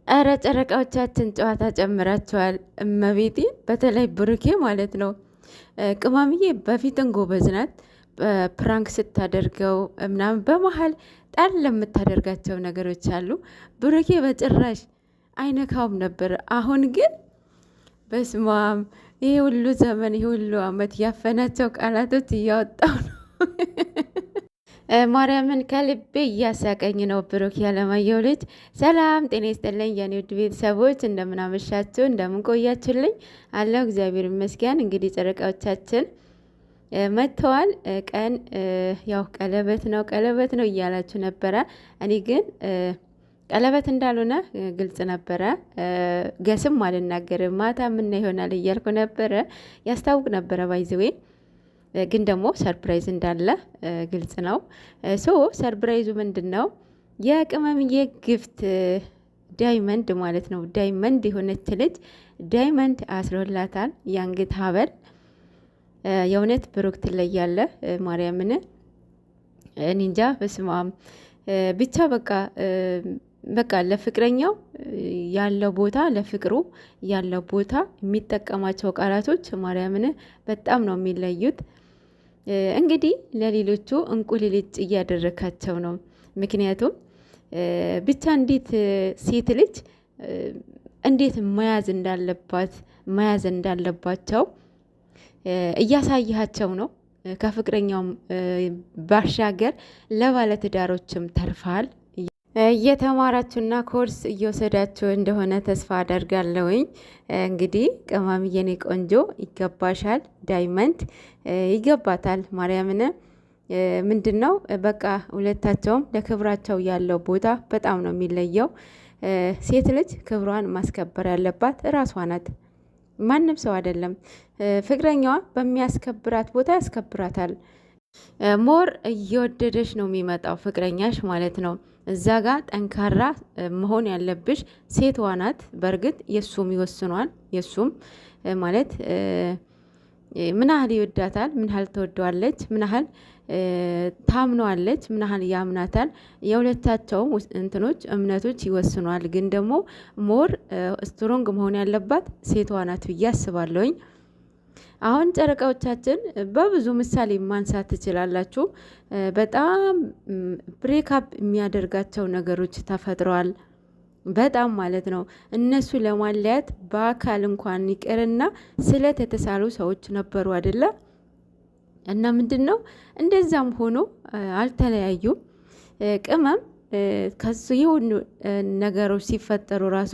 እረ ጨረቃዎቻችን ጨዋታ ጨምራቸዋል። እመቤቴ በተለይ ብሩኬ ማለት ነው። ቅማምዬ በፊትን ጎበዝ ናት። ፕራንክ ስታደርገው ምናምን በመሀል ጣል ለምታደርጋቸው ነገሮች አሉ። ብሩኬ በጭራሽ አይነካውም ነበር። አሁን ግን በስማም ይሄ ሁሉ ዘመን ይሄ ሁሉ አመት ያፈናቸው ቃላቶች እያወጣው ነው። ማርያምን ከልቤ እያሳቀኝ ነው። ብሩክ ያለማየሁ ልጅ። ሰላም ጤና ይስጥልኝ የኔ ውድ ቤተሰቦች፣ እንደምናመሻችሁ እንደምንቆያችሁልኝ አለው። እግዚአብሔር ይመስገን። እንግዲህ ጨረቃዎቻችን መጥተዋል። ቀን ያው ቀለበት ነው እያላችሁ ነበረ። እኔ ግን ቀለበት እንዳልሆነ ግልጽ ነበረ። ገስም አልናገርም። ማታ ምና ይሆናል እያልኩ ነበረ። ያስታውቅ ነበረ ባይዘዌ ግን ደግሞ ሰርፕራይዝ እንዳለ ግልጽ ነው። ሶ ሰርፕራይዙ ምንድን ነው? የቅመምዬ ግፍት ዳይመንድ ማለት ነው። ዳይመንድ የሆነች ልጅ ዳይመንድ አስሮላታል። የአንገት ሀብል የእውነት ብሩክ ትለያለ። ማርያምን ኒንጃ በስማም ብቻ በቃ ለፍቅረኛው ያለው ቦታ ለፍቅሩ ያለው ቦታ የሚጠቀማቸው ቃላቶች ማርያምን በጣም ነው የሚለዩት። እንግዲህ ለሌሎቹ እንቁልልጭ እያደረካቸው ነው። ምክንያቱም ብቻ እንዴት ሴት ልጅ እንዴት መያዝ እንዳለባቸው እያሳያቸው ነው። ከፍቅረኛውም ባሻገር ለባለትዳሮችም ተርፋል። እየተማራችሁና ኮርስ እየወሰዳችሁ እንደሆነ ተስፋ አደርጋለሁኝ። እንግዲህ ቅመም የኔ ቆንጆ ይገባሻል፣ ዳይመንድ ይገባታል። ማርያምን ምንድን ነው በቃ ሁለታቸውም ለክብራቸው ያለው ቦታ በጣም ነው የሚለየው። ሴት ልጅ ክብሯን ማስከበር ያለባት እራሷ ናት፣ ማንም ሰው አይደለም። ፍቅረኛዋ በሚያስከብራት ቦታ ያስከብራታል። ሞር እየወደደሽ ነው የሚመጣው ፍቅረኛሽ ማለት ነው። እዛ ጋር ጠንካራ መሆን ያለብሽ ሴትዋ ናት። በእርግጥ የእሱም ይወስኗል። የእሱም ማለት ምን ያህል ይወዳታል፣ ምን ያህል ተወደዋለች፣ ምን ያህል ታምነዋለች፣ ምን ያህል ያምናታል። የሁለታቸውም እንትኖች እምነቶች ይወስኗል። ግን ደግሞ ሞር ስትሮንግ መሆን ያለባት ሴትዋ ናት ብዬ አስባለሁኝ። አሁን ጨረቃዎቻችን በብዙ ምሳሌ ማንሳት ትችላላችሁ። በጣም ብሬክአፕ የሚያደርጋቸው ነገሮች ተፈጥረዋል። በጣም ማለት ነው። እነሱ ለማለያት በአካል እንኳን ይቅርና ስለት የተሳሉ ሰዎች ነበሩ አይደለ? እና ምንድን ነው እንደዛም ሆኖ አልተለያዩም። ቅመም ከሱ የሆኑ ነገሮች ሲፈጠሩ ራሱ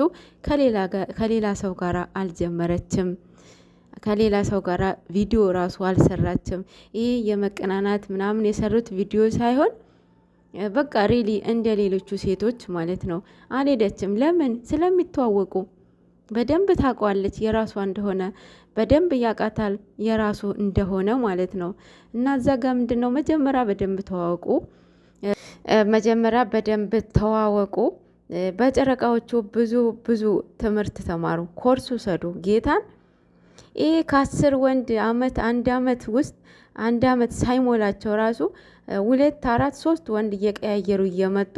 ከሌላ ሰው ጋር አልጀመረችም። ከሌላ ሰው ጋር ቪዲዮ ራሱ አልሰራችም። ይሄ የመቀናናት ምናምን የሰሩት ቪዲዮ ሳይሆን በቃ ሪሊ እንደ ሌሎቹ ሴቶች ማለት ነው አልሄደችም። ለምን? ስለሚተዋወቁ በደንብ ታውቋለች የራሷ እንደሆነ፣ በደንብ ያውቃታል የራሱ እንደሆነ ማለት ነው። እና እዛ ጋር ምንድን ነው መጀመሪያ በደንብ ተዋወቁ። በጨረቃዎቹ ብዙ ትምህርት ተማሩ፣ ኮርስ ውሰዱ ጌታን። ይህ ከ10 ወንድ አንድ አመት ውስጥ አንድ አመት ሳይሞላቸው ራሱ 2 4 3 ወንድ እየቀያየሩ እየመጡ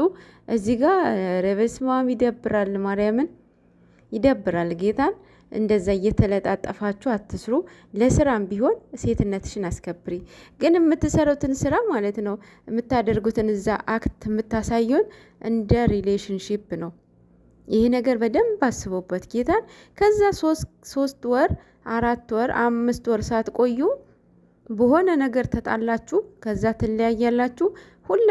እዚህ ጋር ረበስማም ይደብራል። ማርያምን ይደብራል። ጌታን እንደዛ እየተለጣጠፋችሁ አትስሩ። ለስራም ቢሆን ሴትነትሽን አስከብሪ። ግን የምትሰሩትን ስራ ማለት ነው የምታደርጉትን እዛ አክት የምታሳዩን እንደ ሪሌሽንሺፕ ነው። ይሄ ነገር በደንብ አስቦበት ጌታን። ከዛ 3 ወር 4 ወር 5 ወር ሳትቆዩ በሆነ ነገር ተጣላችሁ፣ ከዛ ትለያያላችሁ።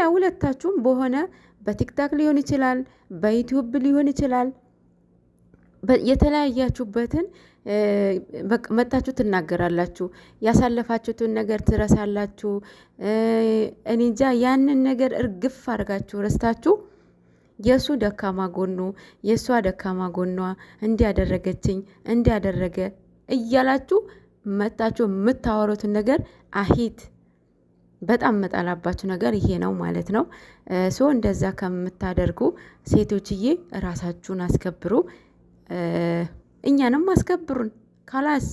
ሁለታችሁም በሆነ በቲክታክ ሊሆን ይችላል፣ በዩቲዩብ ሊሆን ይችላል። የተለያያችሁበትን መጣችሁ ትናገራላችሁ። ያሳለፋችሁትን ነገር ትረሳላችሁ። እኔ እንጃ ያንን ነገር እርግፍ አድርጋችሁ ረስታችሁ የእሱ ደካማ ጎኑ የእሷ ደካማ ጎኗ እንዲያደረገችኝ እንዲያደረገ እያላችሁ መጣችሁ የምታወሩትን ነገር አሂት በጣም መጣላባችሁ ነገር ይሄ ነው ማለት ነው። ሶ እንደዛ ከምታደርጉ ሴቶችዬ ራሳችሁን አስከብሩ፣ እኛንም አስከብሩን ካላስ